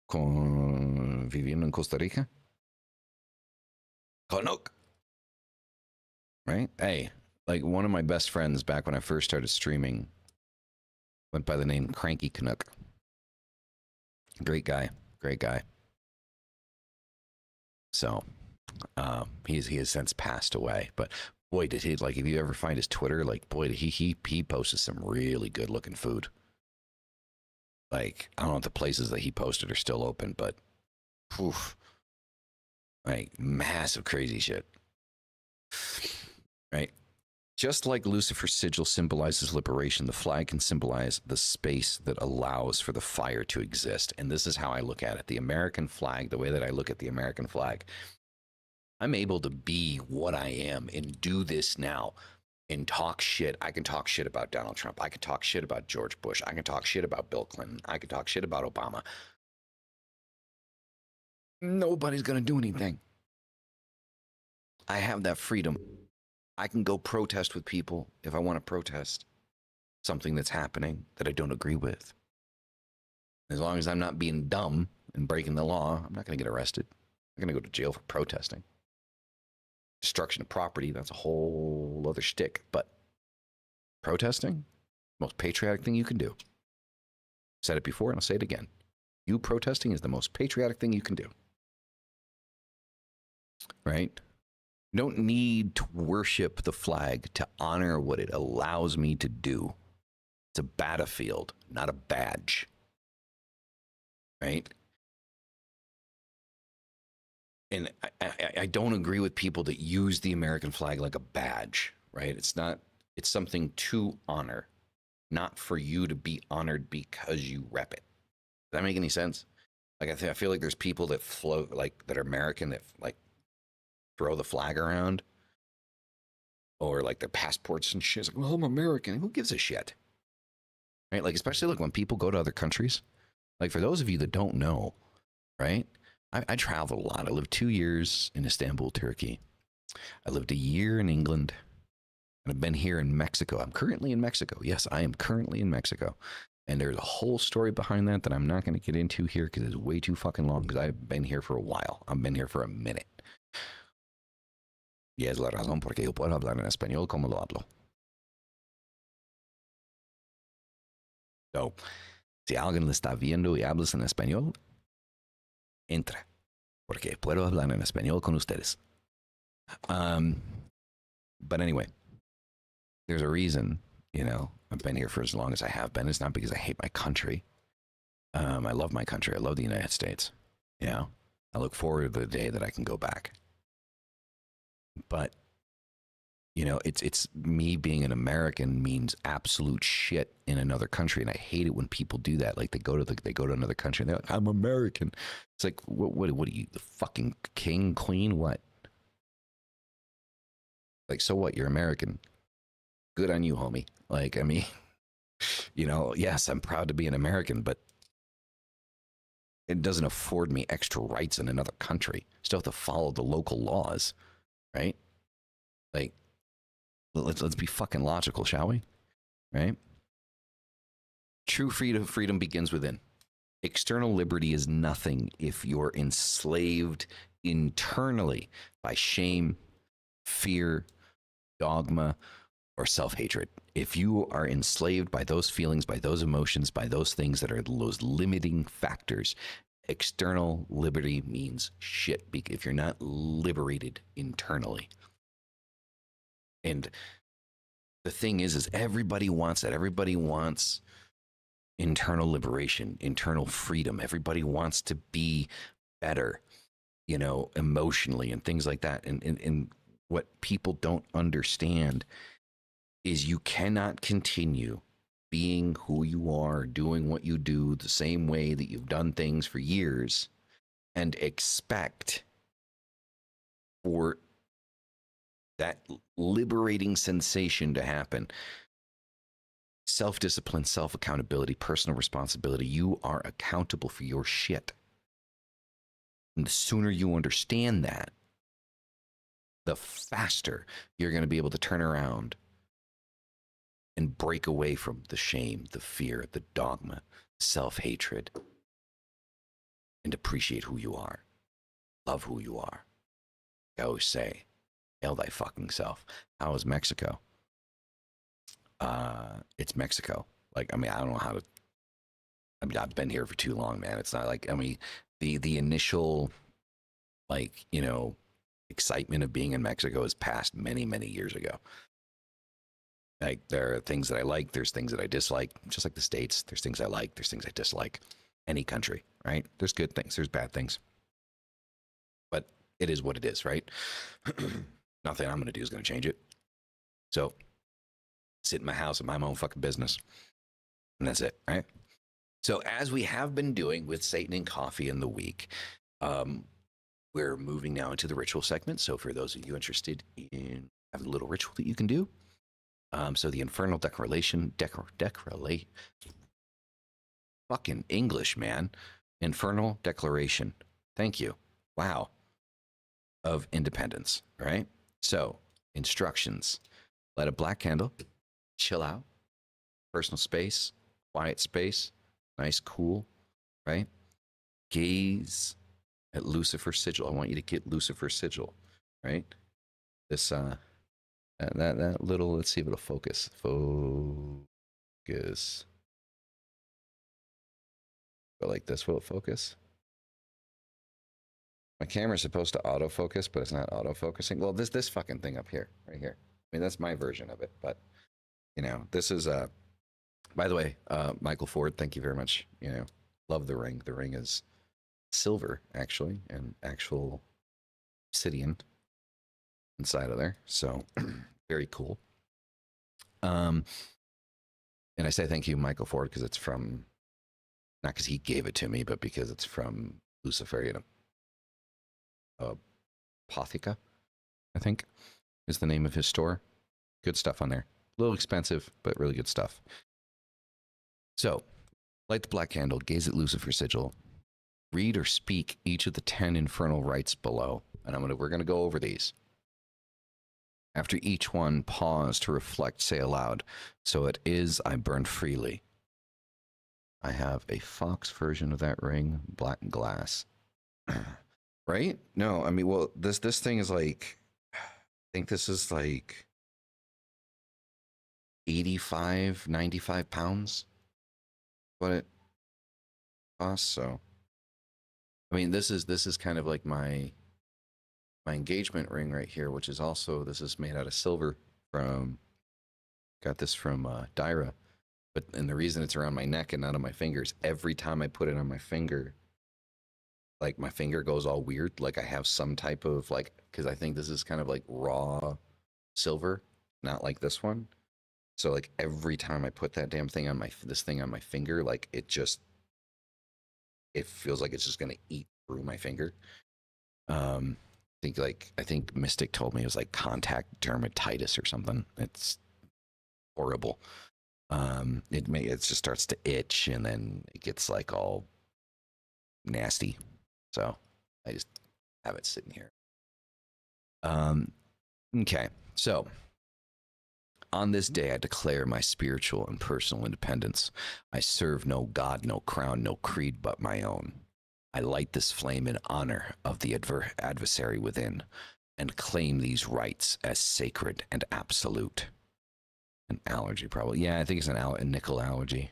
Viviendo en Costa Rica. Canuck. Right? Hey, like one of my best friends back when I first started streaming went by the name Cranky Canuck. Great guy. Great guy. So, he has since passed away, but boy, did he, like, if you ever find his Twitter, like, boy, did he posted some really good looking food. Like, I don't know if the places that he posted are still open, but poof, like massive crazy shit. Right? Just like Lucifer's sigil symbolizes liberation, the flag can symbolize the space that allows for the fire to exist. And this is how I look at it. The American flag, the way that I look at the American flag, I'm able to be what I am and do this now and talk shit. I can talk shit about Donald Trump. I can talk shit about George Bush. I can talk shit about Bill Clinton. I can talk shit about Obama. Nobody's going to do anything. I have that freedom. I can go protest with people if I want to protest something that's happening that I don't agree with. As long as I'm not being dumb and breaking the law, I'm not going to get arrested. I'm going to go to jail for protesting. Destruction of property, that's a whole other shtick. But protesting, most patriotic thing you can do. Said it before and I'll say it again. You protesting is the most patriotic thing you can do. Right? You don't need to worship the flag to honor what it allows me to do. It's a battlefield, not a badge. Right? And I don't agree with people that use the American flag like a badge, right? It's not, it's something to honor, not for you to be honored because you rep it. Does that make any sense? Like, I feel like there's people that float, like, that are American that, like, throw the flag around or, like, their passports and shit. It's like, well, I'm American. Who gives a shit? Right? Like, especially, like, when people go to other countries. Like, for those of you that don't know, right? I traveled a lot. I lived 2 years in Istanbul, Turkey. I lived a year in England. And I've been here in Mexico. I'm currently in Mexico. Yes, I am currently in Mexico. And there's a whole story behind that that I'm not going to get into here because it's way too fucking long because I've been here for a while. I've been here for a minute. Y es la razón porque yo puedo hablar en español como lo hablo. So, si alguien le está viendo y hablas en español, entra, porque puedo hablar en español con ustedes. But anyway, there's a reason, you know, I've been here for as long as I have been. It's not because I hate my country. I love my country. I love the United States. You know, I look forward to the day that I can go back. But, you know, it's me being an American means absolute shit in another country, and I hate it when people do that. Like they go to another country and they're like, I'm American. It's like, what are you, the fucking king, queen, what? Like, so what? You're American. Good on you, homie. Like, I mean, you know, yes, I'm proud to be an American, but it doesn't afford me extra rights in another country. Still have to follow the local laws, right? Like, let's be fucking logical, shall we? Right? True freedom begins within. External liberty is nothing if you're enslaved internally by shame, fear, dogma, or self-hatred. If you are enslaved by those feelings, by those emotions, by those things that are those limiting factors, external liberty means shit if you're not liberated internally. And the thing is everybody wants that. Everybody wants internal liberation, internal freedom. Everybody wants to be better, you know, emotionally and things like that. And what people don't understand is you cannot continue being who you are, doing what you do the same way that you've done things for years and expect for that liberating sensation to happen. Self-discipline, self-accountability, personal responsibility. You are accountable for your shit. And the sooner you understand that, the faster you're going to be able to turn around and break away from the shame, the fear, the dogma, self-hatred, and appreciate who you are. Love who you are. I always say, hail thy fucking self. How is Mexico? It's Mexico. Like, I mean, I don't know how to, I mean, I've been here for too long, man. It's not like, I mean, the initial, like, you know, excitement of being in Mexico is past many, many years ago. Like, there are things that I like, there's things that I dislike, just like the States. There's things I like, there's things I dislike. Any country, right? There's good things, there's bad things. But it is what it is, right? Nothing I'm going to do is going to change it. So sit in my house and mind my own fucking business. And that's it, right? So as we have been doing with Satan and Coffee in the week, we're moving now into the ritual segment. So for those of you interested in having a little ritual that you can do, so the Infernal fucking English, man. Infernal Declaration. Thank you. Wow. Of independence, right? So instructions. Light a black candle. Chill out. Personal space. Quiet space. Nice, cool, right? Gaze at Lucifer's sigil. I want you to get Lucifer's sigil, right? This, that little, let's see if it'll focus. Focus. Go like this, will it focus? My camera's supposed to autofocus, but it's not autofocusing. Well, this fucking thing up here, right here. I mean, that's my version of it, but, you know, this is, by the way, Michael Ford, thank you very much. You know, love the ring. The ring is silver, actually, and actual obsidian inside of there. So very cool. And I say thank you, Michael Ford, because it's from, not because he gave it to me, but because it's from Luciferian Apotheca, I think, is the name of his store. Good stuff on there. A little expensive, but really good stuff. So, light the black candle, gaze at Lucifer's sigil, read or speak each of the 10 infernal rites below, and we're gonna go over these. After each one, pause to reflect, say aloud, so it is I burn freely. I have a Fox version of that ring, black glass. Right? No, I mean, well, this thing is like, I think this is like 85, 95 pounds. What it costs. So, I mean, this is kind of like my engagement ring right here, which is also, this is made out of silver. Got this from Dyra, and the reason it's around my neck and not on my fingers, every time I put it on my finger, like my finger goes all weird, like I have some type of like, because I think this is kind of like raw silver, not like this one. So like every time I put that damn thing on this thing on my finger, like it feels like it's just gonna eat through my finger. I think Mystic told me it was like contact dermatitis or something. It's horrible. It just starts to itch and then it gets like all nasty. So I just have it sitting here. Okay, so on this day, I declare my spiritual and personal independence. I serve no God, no crown, no creed but my own. I light this flame in honor of the adversary within and claim these rights as sacred and absolute. An allergy, probably. Yeah, I think it's a nickel allergy.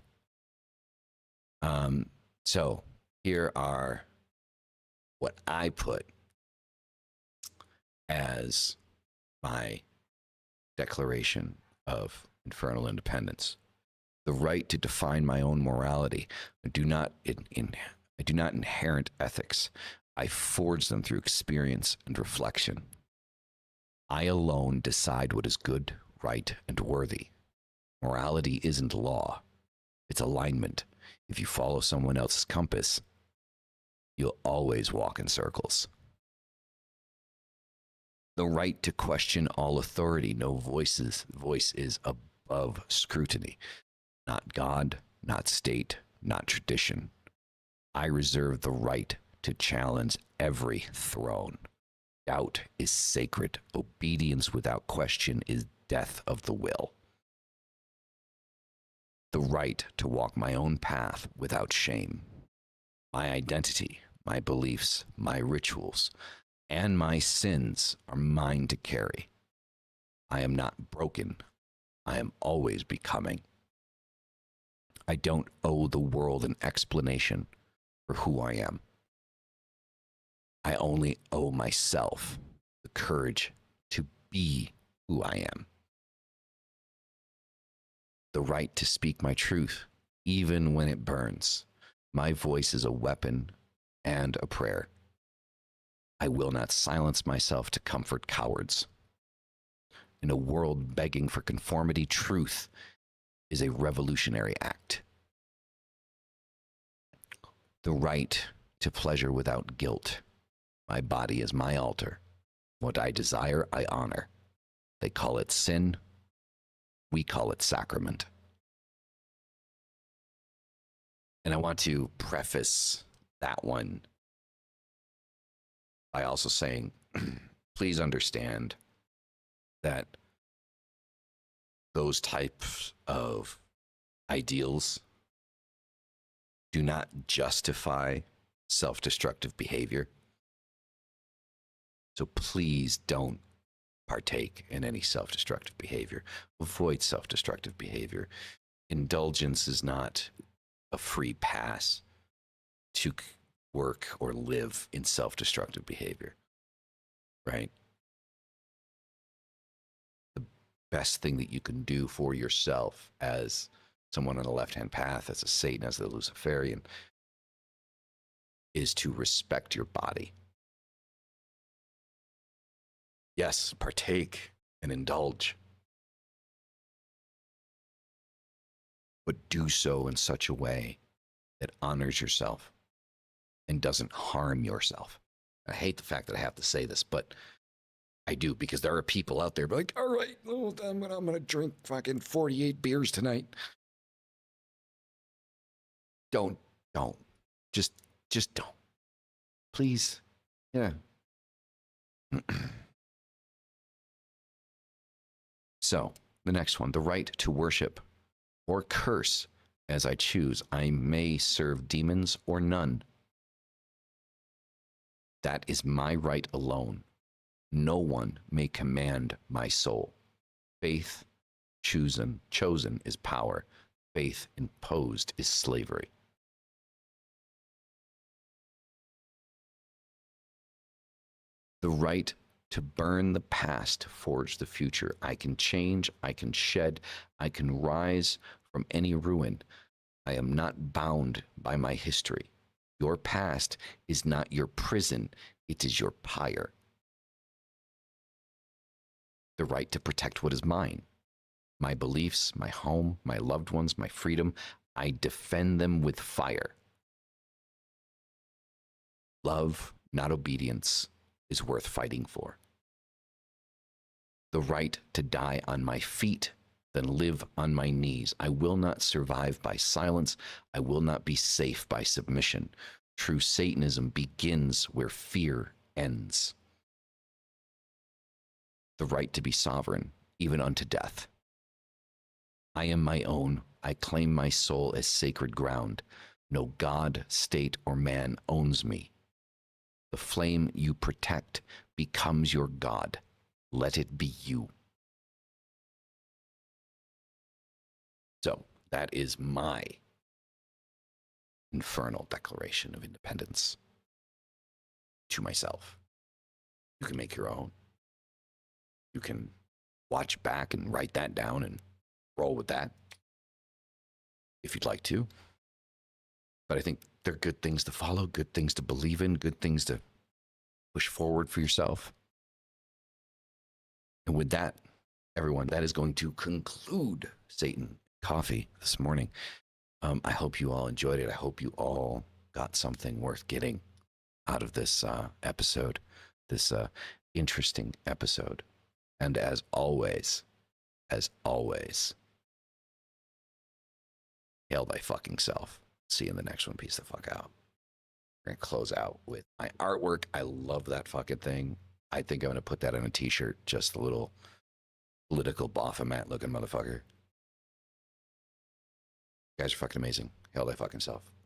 So here are what I put as my declaration of infernal independence. The right to define my own morality. I do not inherit ethics. I forge them through experience and reflection. I alone decide what is good, right, and worthy. Morality isn't law. It's alignment. If you follow someone else's compass, you'll always walk in circles. The right to question all authority. No voice is above scrutiny. Not God, not state, not tradition. I reserve the right to challenge every throne. Doubt is sacred. Obedience without question is death of the will. The right to walk my own path without shame. My identity, my beliefs, my rituals, and my sins are mine to carry. I am not broken. I am always becoming. I don't owe the world an explanation for who I am. I only owe myself the courage to be who I am. The right to speak my truth, even when it burns. My voice is a weapon and a prayer. I will not silence myself to comfort cowards. In a world begging for conformity, truth is a revolutionary act. The right to pleasure without guilt. My body is my altar. What I desire, I honor. They call it sin. We call it sacrament. And I want to preface that one by also saying, please understand that those types of ideals do not justify self-destructive behavior. So please don't partake in any self-destructive behavior. Avoid self-destructive behavior. Indulgence is not a free pass to work or live in self-destructive behavior, right? The best thing that you can do for yourself as someone on the left-hand path, as a Satan, as the Luciferian, is to respect your body. Yes, partake and indulge, but do so in such a way that honors yourself and doesn't harm yourself. I hate the fact that I have to say this, but I do, because there are people out there like, all right, well, I'm gonna drink fucking 48 beers tonight. Don't. Just don't. Please. Yeah. So, the next one, the right to worship or curse as I choose. I may serve demons or none. That is my right alone. No one may command my soul. Faith chosen is power. Faith imposed is slavery. The right to burn the past to forge the future. I can change, I can shed, I can rise from any ruin. I am not bound by my history. Your past is not your prison, it is your pyre. The right to protect what is mine. My beliefs, my home, my loved ones, my freedom, I defend them with fire. Love, not obedience, is worth fighting for. The right to die on my feet, then live on my knees. I will not survive by silence. I will not be safe by submission. True Satanism begins where fear ends. The right to be sovereign, even unto death. I am my own. I claim my soul as sacred ground. No God, state, or man owns me. The flame you protect becomes your God. Let it be you. So that is my infernal Declaration of Independence to myself. You can make your own. You can watch back and write that down and roll with that if you'd like to. But I think they're good things to follow, good things to believe in, good things to push forward for yourself. And with that, everyone, that is going to conclude Satan Coffee this morning. I hope you all enjoyed it. I hope you all got something worth getting out of this episode, this interesting episode. And as always, hail thy fucking self. See you in the next one. Peace the fuck out. We're going to close out with my artwork. I love that fucking thing. I think I'm going to put that on a t-shirt. Just a little political Baphomet looking motherfucker. You guys are fucking amazing. Hail thy fucking self.